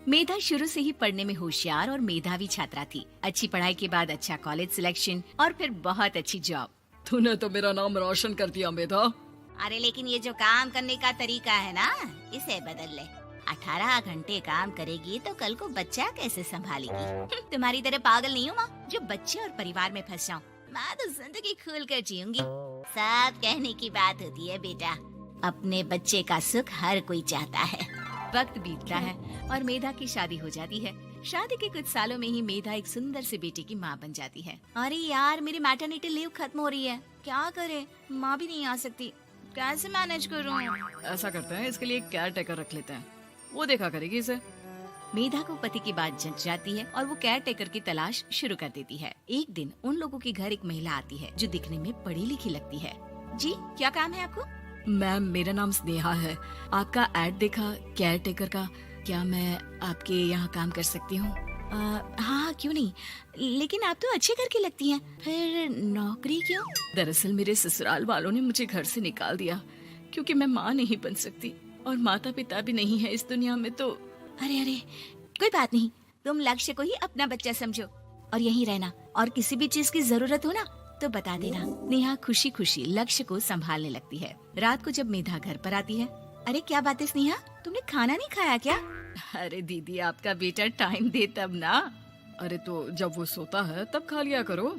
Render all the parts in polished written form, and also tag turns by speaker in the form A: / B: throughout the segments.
A: मेधा शुरू से ही पढ़ने में होशियार और मेधावी छात्रा थी। अच्छी पढ़ाई के बाद अच्छा कॉलेज सिलेक्शन और फिर बहुत अच्छी जॉब।
B: तूने तो मेरा नाम रोशन कर दिया मेधा।
A: अरे लेकिन ये जो काम करने का तरीका है ना, इसे बदल ले। 18 घंटे काम करेगी तो कल को बच्चा कैसे संभालेगी? तुम्हारी तरह पागल नहीं हूँ माँ जो बच्चे और परिवार में फंस जाऊँ। मैं तो जिंदगी खुल कर जीऊंगी। सब कहने की बात होती है बेटा, अपने बच्चे का सुख हर कोई चाहता है। वक्त बीतता है और मेधा की शादी हो जाती है। शादी के कुछ सालों में ही मेधा एक सुंदर से बेटे की माँ बन जाती है। अरे यार, मेरी मैटरनिटी लीव खत्म हो रही है, क्या करे? माँ भी नहीं आ सकती, कैसे मैनेज करूँ?
B: ऐसा करते हैं, इसके लिए केयर टेकर रख लेते हैं, वो देखा करेगी इसे।
A: मेधा को पति की बात जच जाती है और वो केयर टेकर की तलाश शुरू कर देती है। एक दिन उन लोगों के घर एक महिला आती है जो दिखने में पढ़ी लिखी लगती है। जी, क्या काम है आपको?
B: मैम, मेरा नाम स्नेहा है। आपका एड देखा केयर टेकर का, क्या मैं आपके यहाँ काम कर सकती हूँ?
A: हाँ, क्यों नहीं, लेकिन आप तो अच्छे घर की लगती हैं, फिर नौकरी क्यों?
B: दरअसल मेरे ससुराल वालों ने मुझे घर से निकाल दिया क्योंकि मैं माँ नहीं बन सकती और माता पिता भी नहीं है इस दुनिया में। तो
A: अरे कोई बात नहीं, तुम लक्ष्य को ही अपना बच्चा समझो और यहीं रहना, और किसी भी चीज की जरूरत हो ना तो बता देना। नेहा खुशी खुशी लक्ष्य को संभालने लगती है। रात को जब मेधा घर पर आती है, अरे क्या बात है स्नेहा, तुमने खाना नहीं खाया क्या?
B: अरे दीदी, आपका बेटा टाइम दे तब ना। अरे तो जब वो सोता है तब खा लिया करो।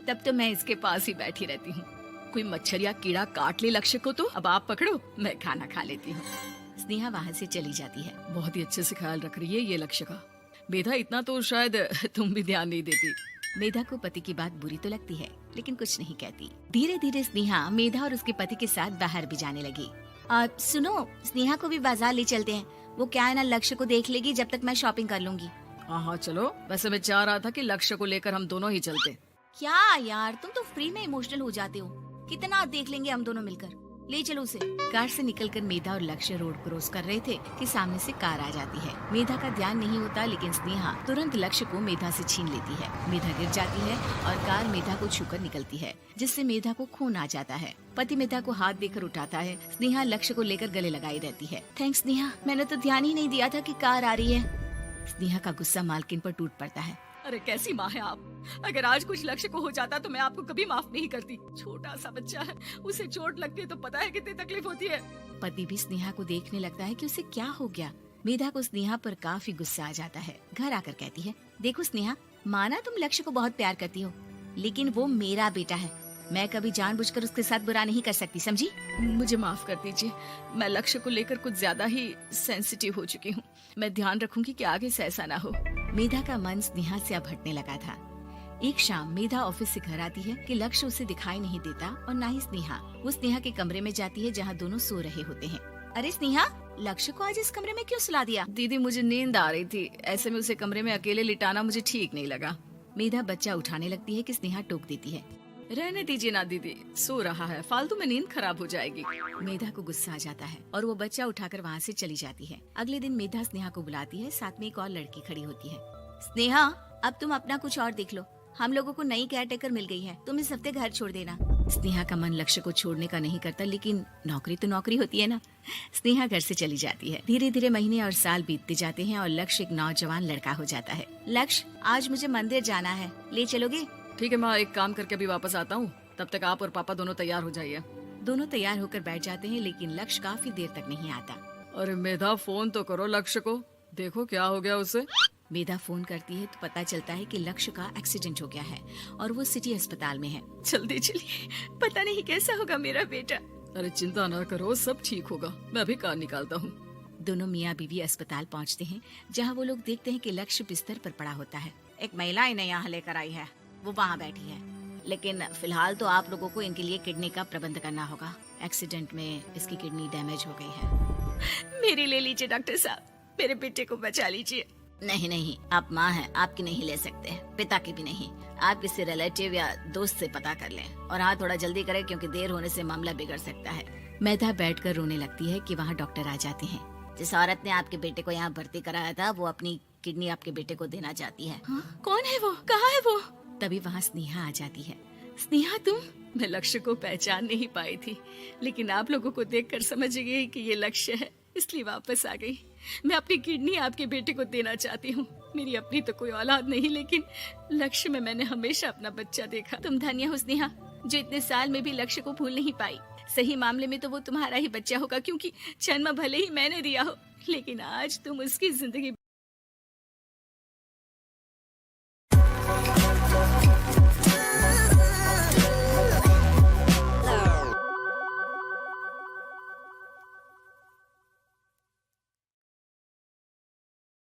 A: तब तो मैं इसके पास ही बैठी रहती हूँ।
B: कोई मच्छर या कीड़ा काट ले लक्ष्य को तो अब आप पकड़ो, मैं खाना खा लेती हूँ।
A: स्नेहा वहाँ से चली जाती है।
B: बहुत ही अच्छे से ख्याल रख रही है ये लक्ष्य का। मेधा, इतना तो शायद तुम भी ध्यान नहीं देती।
A: मेधा को पति की बात बुरी तो लगती है लेकिन कुछ नहीं कहती। धीरे धीरे स्नेहा मेधा और उसके पति के साथ बाहर भी जाने लगी। सुनो, स्नेहा को भी बाजार ले चलते हैं, वो क्या है ना लक्ष्य को देख लेगी जब तक मैं शॉपिंग कर लूंगी।
B: हाँ चलो, वैसे मैं चाह रहा था कि लक्ष्य को लेकर हम दोनों ही चलते।
A: क्या यार, तुम तो फ्री में इमोशनल हो जाते हो, कितना देख लेंगे हम दोनों मिलकर, ले चलो उसे। कार से निकलकर मेधा और लक्ष्य रोड क्रॉस कर रहे थे कि सामने से कार आ जाती है। मेधा का ध्यान नहीं होता लेकिन स्नेहा तुरंत लक्ष्य को मेधा से छीन लेती है। मेधा गिर जाती है और कार मेधा को छूकर निकलती है, जिससे मेधा को खून आ जाता है। पति मेधा को हाथ देकर उठाता है। स्नेहा लक्ष्य को लेकर गले लगाई रहती है। थैंक्स स्नेहा, मैंने तो ध्यान ही नहीं दिया था कि कार आ रही है। स्नेहा का गुस्सा मालकिन पर टूट पड़ता है।
B: अरे कैसी माँ है आप, अगर आज कुछ लक्ष्य को हो जाता तो मैं आपको कभी माफ नहीं करती। छोटा सा बच्चा है, उसे चोट लगती है तो पता है कितनी तकलीफ होती है।
A: पति भी स्नेहा को देखने लगता है कि उसे क्या हो गया। मेधा को स्नेहा पर काफी गुस्सा आ जाता है। घर आकर कहती है, देखो स्नेहा, माना तुम लक्ष्य को बहुत प्यार करती हो, लेकिन वो मेरा बेटा है, मैं कभी जानबूझकर उसके साथ बुरा नहीं कर सकती, समझी?
B: मुझे माफ कर दीजिए, मैं लक्ष्य को लेकर कुछ ज्यादा ही सेंसिटिव हो चुकी हूँ। मैं ध्यान रखूंगी कि आगे से ऐसा ना हो।
A: मेधा का मन स्नेहा से अब हटने लगा था। एक शाम मेधा ऑफिस से घर आती है कि लक्ष्य उसे दिखाई नहीं देता और ना ही स्नेहा। वो स्नेहा के कमरे में जाती है जहाँ दोनों सो रहे होते हैं। अरे स्नेहा, लक्ष्य को आज इस कमरे में क्यों सुला दिया?
B: दीदी, मुझे नींद आ रही थी, ऐसे में उसे कमरे में अकेले लिटाना मुझे ठीक नहीं लगा।
A: मेधा बच्चा उठाने लगती है कि स्नेहा टोक देती है।
B: रहने दीजिए ना दीदी, सो रहा है, फालतू में नींद खराब हो जाएगी।
A: मेधा को गुस्सा आ जाता है और वो बच्चा उठाकर वहाँ से चली जाती है। अगले दिन मेधा स्नेहा को बुलाती है, साथ में एक और लड़की खड़ी होती है। स्नेहा, अब तुम अपना कुछ और देख लो, हम लोगों को नई केयर टेकर मिल गई है, तुम इस हफ्ते घर छोड़ देना। स्नेहा का मन लक्ष्य को छोड़ने का नहीं करता, लेकिन नौकरी तो नौकरी होती है ना। स्नेहा घर से चली जाती है। धीरे धीरे महीने और साल बीतते जाते हैं और लक्ष्य एक नौजवान लड़का हो जाता है। लक्ष्य, आज मुझे मंदिर जाना है, ले चलोगे?
B: ठीक है माँ, एक काम करके अभी वापस आता हूँ, तब तक आप और पापा दोनों तैयार हो जाइए।
A: दोनों तैयार होकर बैठ जाते हैं लेकिन लक्ष्य काफी देर तक नहीं आता।
B: अरे मेधा, फोन तो करो लक्ष्य को, देखो क्या हो गया उसे।
A: मेधा फोन करती है तो पता चलता है कि लक्ष्य का एक्सीडेंट हो गया है और वो सिटी अस्पताल में है।
B: जल्दी चलिए, पता नहीं कैसा होगा मेरा बेटा। अरे चिंता ना करो, सब ठीक होगा, मैं अभी कार निकालता हूँ।
A: दोनों मियाँ बीवी अस्पताल पहुँचते हैं जहाँ वो लोग देखते हैं कि लक्ष्य बिस्तर पर पड़ा होता है। एक महिला इन्हें यहाँ लेकर आई है, वो वहाँ बैठी है, लेकिन फिलहाल तो आप लोगों को इनके लिए किडनी का प्रबंध करना होगा। एक्सीडेंट में इसकी किडनी डैमेज हो गई है।
B: मेरी ले लीजिए डॉक्टर साहब, मेरे बेटे को बचा लीजिए।
A: नहीं, आप माँ हैं, आपकी नहीं ले सकते, पिता की भी नहीं। आप किसी रिलेटिव या दोस्त से पता कर लें और हाँ, थोड़ा जल्दी करें क्योंकि देर होने से मामला बिगड़ सकता है। मेधा बैठकर रोने लगती है कि वहाँ डॉक्टर आ जाते हैं। जिस औरत ने आपके बेटे को यहाँ भर्ती कराया था वो अपनी किडनी आपके बेटे को देना चाहती है।
B: कौन है वो, कहाँ है वो?
A: तभी वहाँ स्नेहा आ जाती है।
B: स्नेहा तुम? मैं लक्ष्य को पहचान नहीं पाई थी, लेकिन आप लोगों को देखकर समझ गई कि ये लक्ष्य है। इसलिए वापस आ गई। मैं अपनी किडनी आपके बेटे को देना चाहती हूँ। मेरी अपनी तो कोई औलाद नहीं, लेकिन लक्ष्य में मैंने हमेशा अपना बच्चा देखा। तुम धन्य हो स्नेहा, जो इतने साल में भी लक्ष्य को भूल नहीं पाई। सही मामले में तो वो तुम्हारा ही बच्चा होगा, क्योंकि जन्म भले ही मैंने दिया हो, लेकिन आज तुम उसकी जिंदगी